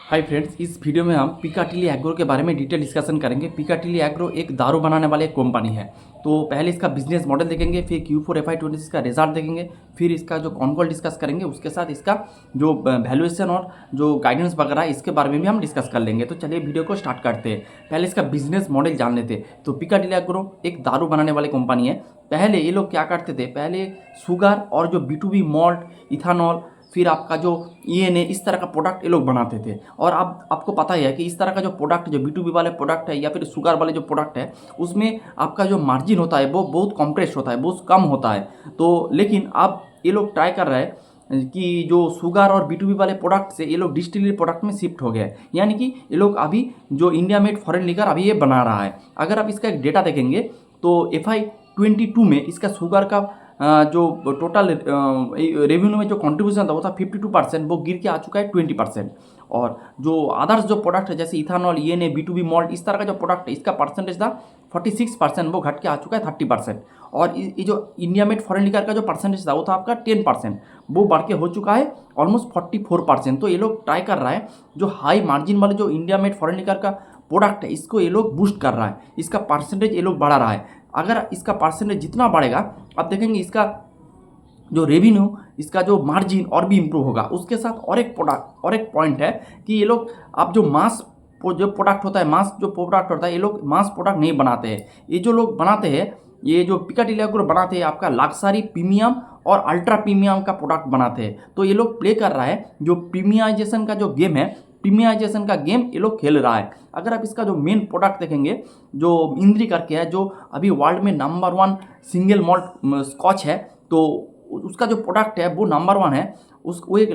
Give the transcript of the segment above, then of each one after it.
Hi friends, इस video में हम पिकाटिली एग्रो के बारे में डिटेल डिस्कशन करेंगे। पिकाटिली एग्रो एक दारू बनाने वाली एक कंपनी है। तो पहले इसका बिजनेस मॉडल देखेंगे, फिर Q4 FY26 का रिजल्ट देखेंगे, फिर इसका जो कॉन कॉल डिस्कस करेंगे, उसके साथ इसका जो वैल्यूएशन और जो गाइडेंस वगैरह है इसके बारे में भी हम डिस्कस कर लेंगे। तो चलिए वीडियो को स्टार्ट करते हैं। पहले इसका बिजनेस मॉडल जान लेते हैं। तो पिकाटिली एग्रो एक दारू बनाने वाली कंपनी है। पहले ये लोग क्या करते थे, पहले शुगर और जो B2B मॉल्ट, इथानॉल, फिर आपका जो ENA, इस तरह का प्रोडक्ट ये लोग बनाते थे। और अब आपको पता ही है कि इस तरह का जो प्रोडक्ट, जो B2B वाले प्रोडक्ट है या फिर शुगर वाले जो प्रोडक्ट है, उसमें आपका जो मार्जिन होता है वो बहुत कॉम्प्रेस होता है, बहुत कम होता है। तो लेकिन अब ये लोग ट्राई कर रहे हैं कि जो शुगर और B2B वाले प्रोडक्ट से ये लोग डिस्टिलरी प्रोडक्ट में शिफ्ट हो गए। यानी कि ये लोग अभी जो इंडिया मेड फॉरेन लीकर अभी ये बना रहा है। अगर आप इसका एक डेटा देखेंगे तो FY22 में इसका शुगर का जो टोटल रेवेन्यू में जो कंट्रीब्यूशन था वो था 52%, वो गिर के आ चुका है 20%। और जो अदर्स जो प्रोडक्ट है जैसे इथानॉल, ENA, B2B मॉल्ट, इस तरह का जो प्रोडक्ट है इसका परसेंटेज था 46%, वो घट के आ चुका है 30%। और ये जो इंडिया मेड फॉरेन लीकर का जो परसेंटेज था वो था आपका 10%, वो बढ़ के हो चुका है ऑलमोस्ट 44%। तो ये लोग ट्राई कर रहा है जो हाई मार्जिन वाले जो इंडिया मेड फॉरेन लीकर का प्रोडक्ट है इसको ये लोग बूस्ट कर रहा है, इसका परसेंटेज ये लोग बढ़ा रहा है। अगर इसका परसेंटेज जितना बढ़ेगा आप देखेंगे इसका जो रेवेन्यू, इसका जो मार्जिन और भी इम्प्रूव होगा। उसके साथ और एक प्रोडक्ट और एक पॉइंट है कि ये लोग अब जो मास जो प्रोडक्ट होता है, मास जो प्रोडक्ट होता है, ये लोग मास प्रोडक्ट नहीं बनाते हैं। ये जो लोग बनाते हैं, ये जो पिकाटिली एग्रो बनाते हैं, आपका लग्जरी, प्रीमियम और अल्ट्रा प्रीमियम का प्रोडक्ट बनाते हैं। तो ये लोग प्ले कर रहा है जो प्रीमियमाइजेशन का जो गेम है, प्रीमियमाइजेशन का गेम ये लोग खेल रहा है। अगर आप इसका जो मेन प्रोडक्ट देखेंगे जो इंद्री करके है, जो अभी वर्ल्ड में नंबर 1 सिंगल मॉल्ट स्कॉच है, तो उसका जो प्रोडक्ट है वो नंबर 1 है। वो एक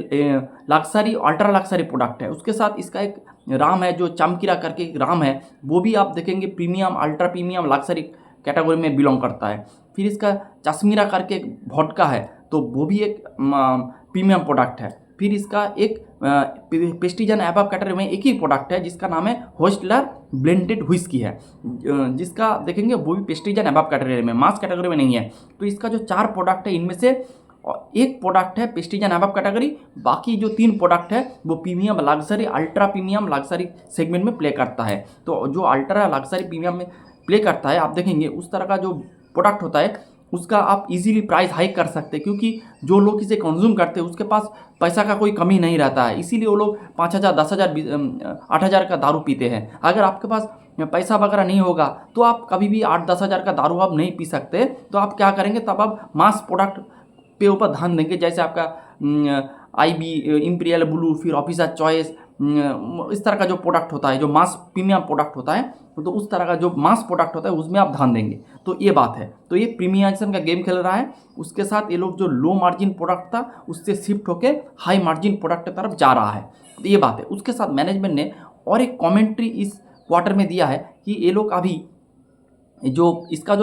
लग्जरी, अल्ट्रा लग्जरी प्रोडक्ट है। उसके साथ इसका एक राम है जो चमकीरा करके एक राम है, वो भी आप देखेंगे premium, ultra premium, luxury category में बिलोंग करता है। फिर इसका चश्मीरा करके एक वोडका है, तो वो भी एक प्रीमियम प्रोडक्ट है। फिर इसका एक प्रेस्टीज एंड अबव कैटेगरी में एक ही प्रोडक्ट है जिसका नाम है होस्टलर ब्लेंडेड व्हिस्की है, जिसका देखेंगे वो भी प्रेस्टीज एंड अबव कैटेगरी में, मास कैटेगरी में नहीं है। तो इसका जो 4 प्रोडक्ट है इनमें से एक प्रोडक्ट है प्रेस्टीज एंड अबव कैटेगरी, बाकी जो 3 प्रोडक्ट है वो premium, luxury, ultra premium, luxury segment में प्ले करता है। तो जो अल्ट्रा लग्जरी प्रीमियम में प्ले करता है, आप देखेंगे उस तरह का जो प्रोडक्ट होता है उसका आप इजीली प्राइस हाइक कर सकते हैं, क्योंकि जो लोग इसे कंज्यूम करते हैं उसके पास पैसा का कोई कमी नहीं रहता है। इसीलिए वो लोग 5,000, 10,000, 8,000 का दारू पीते हैं। अगर आपके पास पैसा वगैरह नहीं होगा तो आप कभी भी 8-10,000 का दारू आप नहीं पी सकते। तो आप क्या करेंगे, तब आप मास प्रोडक्ट पे ऊपर ध्यान देंगे, जैसे आपका IB, इंपीरियल ब्लू, फिर ऑफिसर चॉइस, इस तरह का जो प्रोडक्ट होता है, जो मास प्रीमियम प्रोडक्ट होता है, तो उस तरह का जो मास प्रोडक्ट होता है उसमें आप ध्यान देंगे। तो ये बात है। तो ये प्रीमियमाइजेशन का गेम खेल रहा है। उसके साथ ये लोग जो लो मार्जिन प्रोडक्ट था उससे शिफ्ट होकर हाई मार्जिन प्रोडक्ट की तरफ जा रहा है। तो ये बात है। उसके साथ मैनेजमेंट ने और एक कॉमेंट्री इस क्वार्टर में दिया है कि ये लोग अभी जो इसका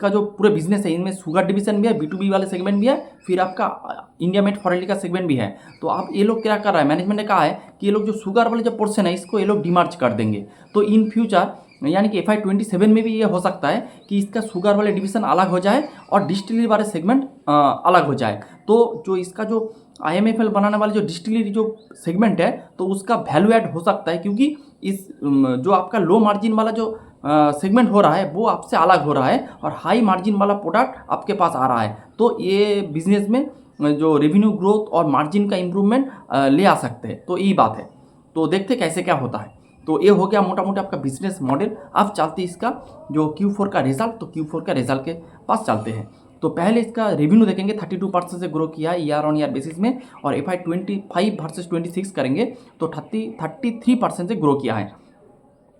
जो पूरे बिजनेस है, इनमें शुगर डिवीजन भी है, B2B वाले सेगमेंट भी है, फिर आपका India made foreign liquor segment भी है। तो आप ये लोग क्या कर रहा है, मैनेजमेंट ने कहा है कि ये लोग जो शुगर वाले जो पोर्शन है इसको ये लोग डिमर्ज कर देंगे। तो इन फ्यूचर यानी कि FY27 में भी ये हो सकता है कि इसका शुगर वाले डिवीजन अलग हो जाए और डिस्टिलरी वाले सेगमेंट अलग हो जाए। तो जो इसका जो IMFL बनाने वाले जो डिस्टिलरी जो सेगमेंट है, तो उसका वैल्यू ऐड हो सकता है, क्योंकि इस जो आपका लो मार्जिन वाला जो सेगमेंट हो रहा है वो आपसे अलग हो रहा है और हाई मार्जिन वाला प्रोडक्ट आपके पास आ रहा है। तो ये बिजनेस में जो रेवेन्यू ग्रोथ और मार्जिन का इम्प्रूवमेंट ले आ सकते हैं। तो यही बात है। तो देखते कैसे क्या होता है। तो ये हो गया मोटा मोटा आपका बिजनेस मॉडल। अब चलते इसका जो Q4 का रिजल्ट। तो Q4 का रिजल्ट के पास चलते हैं। तो पहले इसका रेवेन्यू देखेंगे, 32% से ग्रो किया है ईयर ऑन ईयर बेसिस में। और FY25 वर्सेस 26 करेंगे तो 33% से ग्रो किया है।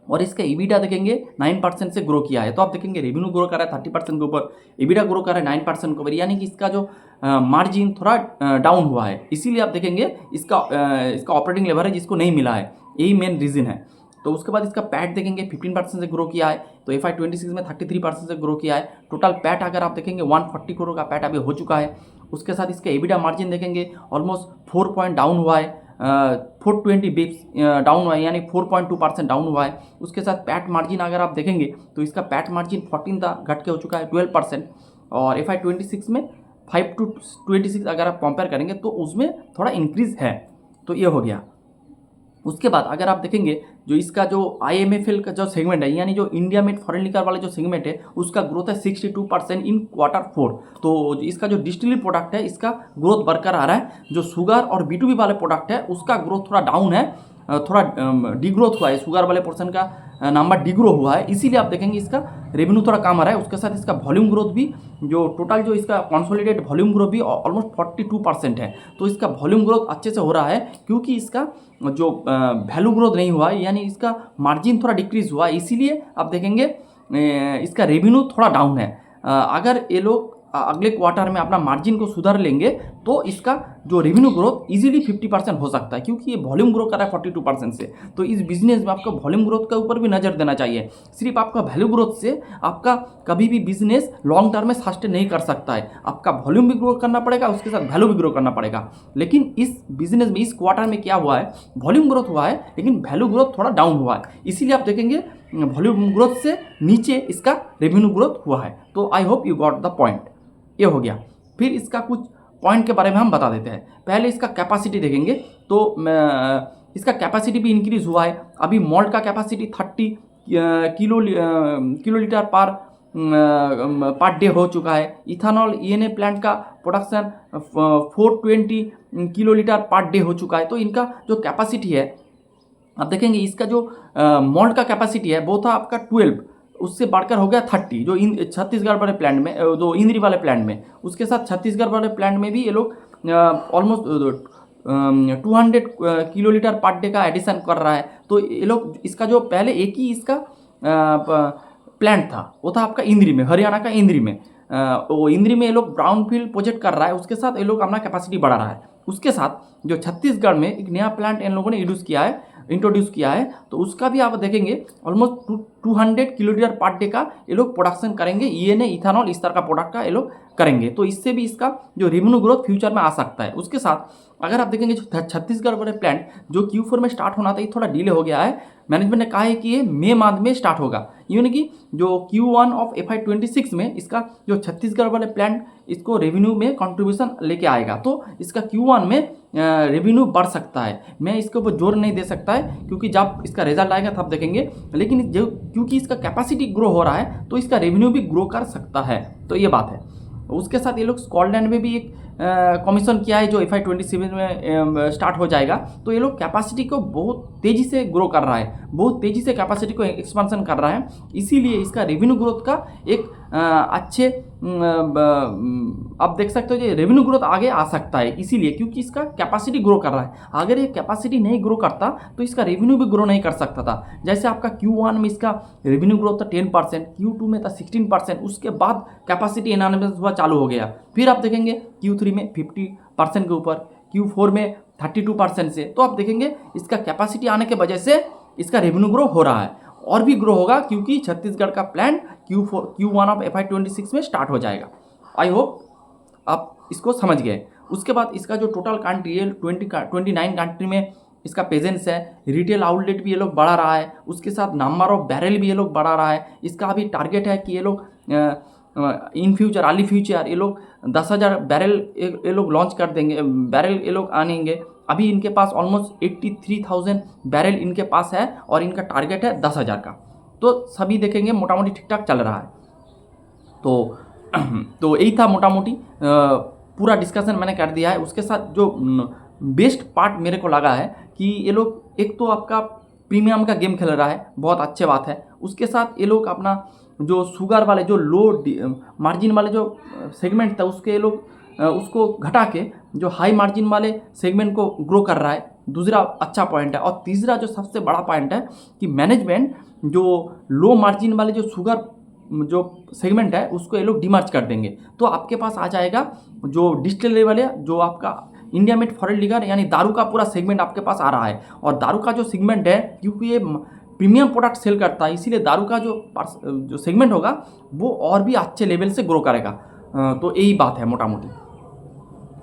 और इसका EBITDA देखेंगे 9% से ग्रो किया है। तो आप देखेंगे रेवेन्यू ग्रो कर रहा है 30% के ऊपर, EBITDA ग्रो कर रहा है 9% के ऊपर, यानी कि इसका जो मार्जिन थोड़ा डाउन हुआ है। इसीलिए आप देखेंगे इसका ऑपरेटिंग लेवरेज इसको नहीं मिला है, यही मेन रीज़न है। तो उसके बाद इसका पैट देखेंगे 15% से ग्रो किया है। तो FY26 में 33% से ग्रो किया है। टोटल पैट अगर आप देखेंगे 140 करोड़ का पैट अभी हो चुका है। उसके साथ इसका EBITDA मार्जिन देखेंगे ऑलमोस्ट 4 पॉइंट डाउन हुआ है, 420 बिप्स डाउन हुआ है, यानी 4.2% डाउन हुआ है। उसके साथ पैट मार्जिन अगर आप देखेंगे तो इसका पैट मार्जिन 14 था, घट के हो चुका है 12%। और FY26 में 5 to 26 अगर आप कंपेयर करेंगे तो उसमें थोड़ा इंक्रीज है। तो ये हो गया। उसके बाद अगर आप देखेंगे जो इसका जो IMFL का जो सेगमेंट है, यानी जो इंडिया मेड फॉरेन लिकर वाले जो सेगमेंट है, उसका ग्रोथ है 62% इन Q4। तो इसका जो डिस्टिलरी प्रोडक्ट है इसका ग्रोथ बरकरार है। जो शुगर और B2B वाले प्रोडक्ट है उसका ग्रोथ थोड़ा डाउन है, थोड़ा डिग्रोथ हुआ है। शुगर वाले पोर्सन का नंबर डिग्रो हुआ है, इसीलिए आप देखेंगे इसका रेवेन्यू थोड़ा कम आ रहा है। उसके साथ इसका वॉल्यूम ग्रोथ भी, जो टोटल जो इसका कॉन्सोलिडेटेड वॉल्यूम ग्रोथ भी ऑलमोस्ट 42% है। तो इसका वॉल्यूम ग्रोथ अच्छे से हो रहा है, क्योंकि इसका जो वैल्यू ग्रोथ नहीं हुआ है, यानी इसका मार्जिन थोड़ा डिक्रीज हुआ है, इसीलिए आप देखेंगे इसका रेवेन्यू थोड़ा डाउन है। अगर ये लोग अगले क्वार्टर में अपना मार्जिन को सुधार लेंगे तो इसका जो रेवेन्यू ग्रोथ इजीली 50% हो सकता है, क्योंकि ये वॉल्यूम ग्रो कर रहा है 42% से। तो इस बिजनेस में आपको वॉल्यूम ग्रोथ के ऊपर भी नज़र देना चाहिए। सिर्फ आपका वैल्यू ग्रोथ से आपका कभी भी बिजनेस लॉन्ग टर्म में सस्टेन नहीं कर सकता है। आपका वॉल्यूम भी ग्रो करना पड़ेगा, उसके साथ वैल्यू भी ग्रो करना पड़ेगा। लेकिन इस बिजनेस में इस क्वार्टर में क्या हुआ है, वॉल्यूम ग्रोथ हुआ है लेकिन वैल्यू ग्रोथ थोड़ा डाउन हुआ है, इसीलिए आप देखेंगे वॉल्यूम ग्रोथ से नीचे इसका रेवेन्यू ग्रोथ हुआ है। तो I hope you got the point. ये हो गया। फिर इसका कुछ पॉइंट के बारे में हम बता देते हैं। पहले इसका कैपेसिटी देखेंगे तो इसका कैपेसिटी भी इंक्रीज हुआ है। अभी मॉल्ट का capacity 30 kilo litre per day हो चुका है। इथानॉल ENA प्लांट का production 420 kilo litre per day हो चुका है। तो इनका जो कैपेसिटी है, आप देखेंगे इसका जो मॉल्ट का कैपेसिटी है वो था आपका 12, उससे बढ़कर हो गया 30, जो छत्तीसगढ़ वाले प्लांट में, जो इंद्री वाले प्लांट में। उसके साथ छत्तीसगढ़ वाले प्लांट में भी ये लोग almost 200 kilo litre per day का एडिशन कर रहा है। तो ये लोग इसका जो पहले एक ही इसका प्लांट था, वो था आपका इंद्री में, हरियाणा का इंद्री में। वो इंद्री में ये लोग ब्राउन फील्ड प्रोजेक्ट कर रहा है, उसके साथ ये लोग अपना कैपेसिटी बढ़ा रहा है। उसके साथ जो छत्तीसगढ़ में एक नया प्लांट इन लोगों ने इंट्रोड्यूस किया है, तो उसका भी आप देखेंगे almost 200 kilo litre per day का ये लोग प्रोडक्शन करेंगे। ENA इथानॉल इस तरह का प्रोडक्ट का ये लोग करेंगे, तो इससे भी इसका जो रेवेन्यू ग्रोथ फ्यूचर में आ सकता है। उसके साथ अगर आप देखेंगे जो छत्तीसगढ़ वाले प्लांट जो Q4 में स्टार्ट होना था, ये थोड़ा डिले हो गया है। मैनेजमेंट ने कहा है कि ये मई माह में स्टार्ट होगा, यानी कि जो Q1 ऑफ FY26 में इसका जो छत्तीसगढ़ वाले प्लांट इसको रेवेन्यू में कंट्रीब्यूशन लेके आएगा। तो इसका Q1 में रेवेन्यू बढ़ सकता है। मैं इसके ऊपर जोर नहीं दे सकता है, क्योंकि जब इसका रिजल्ट आएगा तब देखेंगे। लेकिन जो क्योंकि इसका कैपेसिटी ग्रो हो रहा है, तो इसका रेवेन्यू भी ग्रो कर सकता है। तो ये बात है। उसके साथ ये लोग स्कॉटलैंड में भी एक कमीशन किया है, जो FY27 में स्टार्ट हो जाएगा। तो ये लोग कैपेसिटी को बहुत तेज़ी से ग्रो कर रहा है, बहुत तेज़ी से कैपेसिटी को एक्सपेंशन कर रहा है। इसीलिए इसका रेवेन्यू ग्रोथ का एक अच्छे आप देख सकते हो कि रेवेन्यू ग्रोथ आगे आ सकता है, इसीलिए क्योंकि इसका कैपेसिटी ग्रो कर रहा है। अगर ये कैपेसिटी नहीं ग्रो करता तो इसका रेवेन्यू भी ग्रो नहीं कर सकता था। जैसे आपका Q1 में इसका रेवेन्यू ग्रोथ था 10%, Q2 में था 16%, उसके बाद कैपेसिटी एनहांसमेंट हुआ चालू हो गया। फिर आप देखेंगे Q3 में 50% के ऊपर, Q4 में 32% से। तो आप देखेंगे इसका कैपेसिटी आने के वजह से इसका रेवेन्यू ग्रो हो रहा है, और भी ग्रो होगा क्योंकि छत्तीसगढ़ का प्लान Q1 ऑफ FY26 में स्टार्ट हो जाएगा। आई होप आप इसको समझ गए। उसके बाद इसका जो टोटल कंट्री है 29 कंट्री में इसका प्रेजेंस है। रिटेल आउटलेट भी ये लोग बढ़ा रहा है, उसके साथ नंबर ऑफ बैरल भी ये लोग बढ़ा रहा है। इसका अभी टारगेट है कि ये लोग इन फ्यूचर, अर्ली फ्यूचर ये लोग 10,000 बैरल ये लोग लॉन्च कर देंगे, बैरल ये लोग आनेंगे। अभी इनके पास ऑलमोस्ट 83,000 बैरल इनके पास है, और इनका टारगेट है 10,000 का। तो सभी देखेंगे मोटा मोटी ठीक ठाक चल रहा है। तो यही था मोटा मोटी, पूरा डिस्कशन मैंने कर दिया है। उसके साथ जो बेस्ट पार्ट मेरे को लगा है कि ये लोग एक तो आपका प्रीमियम का गेम खेल रहा है, बहुत अच्छी बात है। उसके साथ ये लोग अपना जो शुगर वाले जो लो मार्जिन वाले जो सेगमेंट था उसके ये लोग उसको घटा के जो हाई मार्जिन वाले सेगमेंट को ग्रो कर रहा है, दूसरा अच्छा पॉइंट है। और तीसरा जो सबसे बड़ा पॉइंट है कि मैनेजमेंट जो लो मार्जिन वाले जो शुगर जो सेगमेंट है उसको ये लोग डिमर्ज कर देंगे। तो आपके पास आ जाएगा जो डिस्टिलरी वाले, जो आपका इंडिया मेड फॉरेन लिकर यानी दारू का पूरा सेगमेंट आपके पास आ रहा है। और दारू का जो सेगमेंट है, क्योंकि ये प्रीमियम प्रोडक्ट सेल करता है, इसीलिए दारू का जो सेगमेंट होगा वो और भी अच्छे लेवल से ग्रो करेगा। तो यही बात है मोटा मोटी।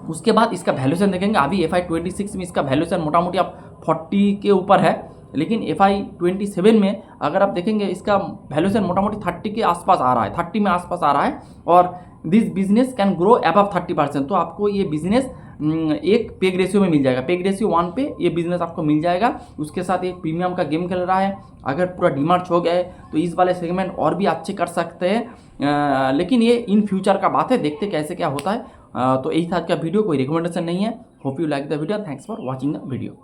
उसके बाद इसका वैल्यूएशन देखेंगे। अभी FY26 में इसका वैल्यूएशन मोटा मोटी आप 40 के ऊपर है, लेकिन FY27 में अगर आप देखेंगे इसका वैल्यूएशन मोटा मोटी 30 के आसपास आ रहा है, 30 में आसपास आ रहा है। और this business can grow above 30%। तो आपको ये बिजनेस एक पेग रेशियो में मिल जाएगा, पेग रेशियो 1 पे ये बिजनेस आपको मिल जाएगा। उसके साथ एक प्रीमियम का गेम खेल रहा है, अगर पूरा डिमार्च हो गया है तो इस वाले सेगमेंट और भी अच्छे कर सकते हैं, लेकिन ये इन फ्यूचर का बात है, देखते कैसे क्या होता है। तो यही था आज का वीडियो, कोई रिकमेंडेशन नहीं है। Hope you like the video, thanks for watching the video.